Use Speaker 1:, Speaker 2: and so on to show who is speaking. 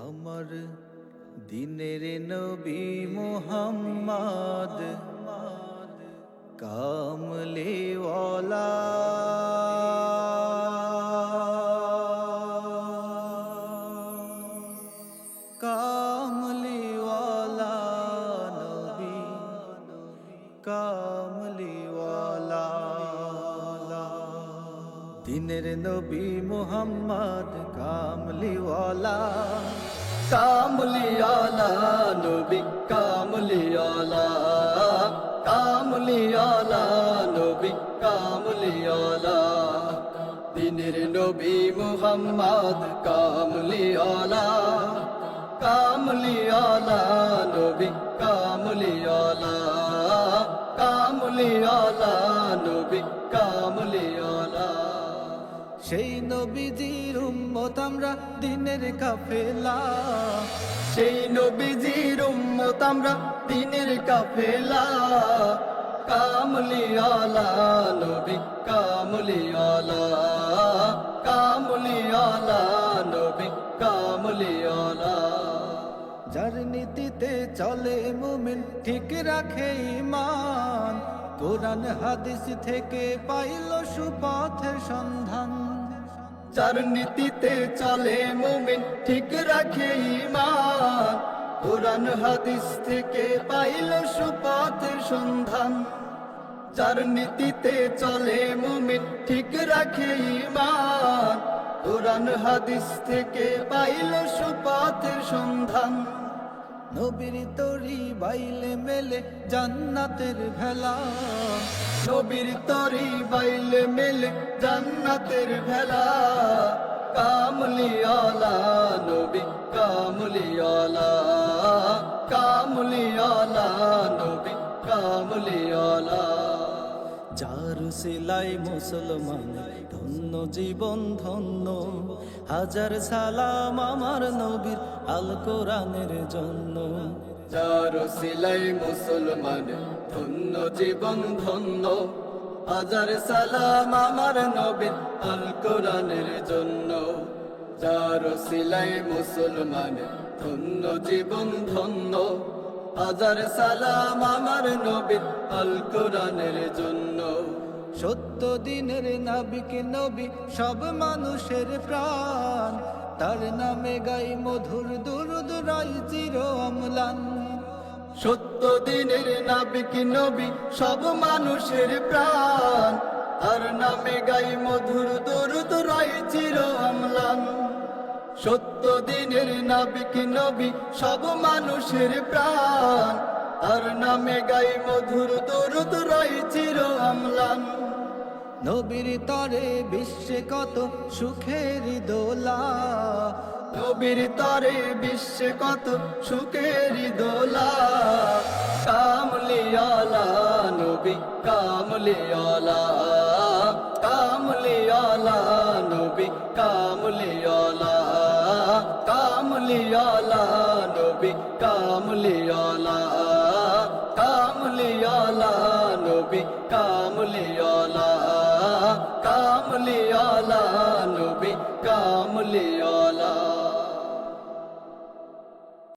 Speaker 1: আমার দিনের নবী মুহাম্মদ কামলিওয়ালা কামলিওয়ালা নবী কামলিওয়ালা দিনের নবী মুহাম্মদ কামলিওয়ালা
Speaker 2: কামলিওয়ালা নবী কামলিওয়ালা কামলিওয়ালা নবী কামলিওয়ালা দিনের নবী মুহাম্মদ কামলিওয়ালা কামলিওয়ালা নবী কামলিওয়ালা কামলিওয়ালা নবী কামলিওয়ালা
Speaker 1: সেই নবীজির উম্মত আমরা দিনের কাফেলা
Speaker 2: সেই নবীজির উম্মত আমরা দিনের কাফেলা কামলিওয়ালা নবী কামলিওয়ালা কামলিওয়ালা নবী কামলিওয়ালা
Speaker 1: যার নীতিতে চলে মুমিন ঠিক রাখে ঈমান কোরআন হাদিস থেকে পাইল সুপথের সন্ধান
Speaker 2: যার নীতিতে চলে মুমিন ঠিক রাখে ঈমান কোরআন হাদিস থেকে পাইল সুপথের সন্ধান যার নীতিতে চলে মুমিন ঠিক রাখে ঈমান কোরআন হাদিস থেকে পাইল সুপথের সন্ধান
Speaker 1: নবীর তরি বাইলে মেলে জান্নাতের ভেলা
Speaker 2: নবীর তরি বাইলে মেলে জান্নাতের ভেলা কামলিওয়ালা নবী কামলিওয়ালা কামলিওয়ালা নবী কামলিওয়ালা
Speaker 1: যার সিলাই মুসলমান ধন্য জীবন ধন্য হাজার সালাম আমার নবীর আল কোরআনের জন্য
Speaker 2: যার সিলাই মুসলমান ধন্য জীবন ধন্য হাজার সালাম আমার নবীর আল কোরআনের জন্য যার সিলাই মুসলমান ধন্য জীবন ধন্য হাজার সালাম আমার নবীর আল কোরআনের জন্য
Speaker 1: সত্য দিনের নাবিক নবী সব মানুষের প্রাণ তার নামে গাই মধুর দুরুদ রাই চির অম্লান
Speaker 2: সত্য দিনের নাবিক নবী সব মানুষের প্রাণ তার নামে গাই মধুর দরুদ রায় চির অম্লান সত্য দিনের নাবিক নবী সব মানুষের প্রাণ তার নামে গাই মধুর দরুদ রায় চির অম্লান
Speaker 1: নবীর তরে বিশ্বে কত সুখের দোলা
Speaker 2: নবীর তরে বিশ্বে কত সুখের দোলা কামলিওয়ালা নবী কামলিওয়ালা কামলিওয়ালা নবী কামলিওয়ালা কামলিওয়ালা নবী কামলিওয়ালা কামলিওয়ালা নবী কামলিওয়ালা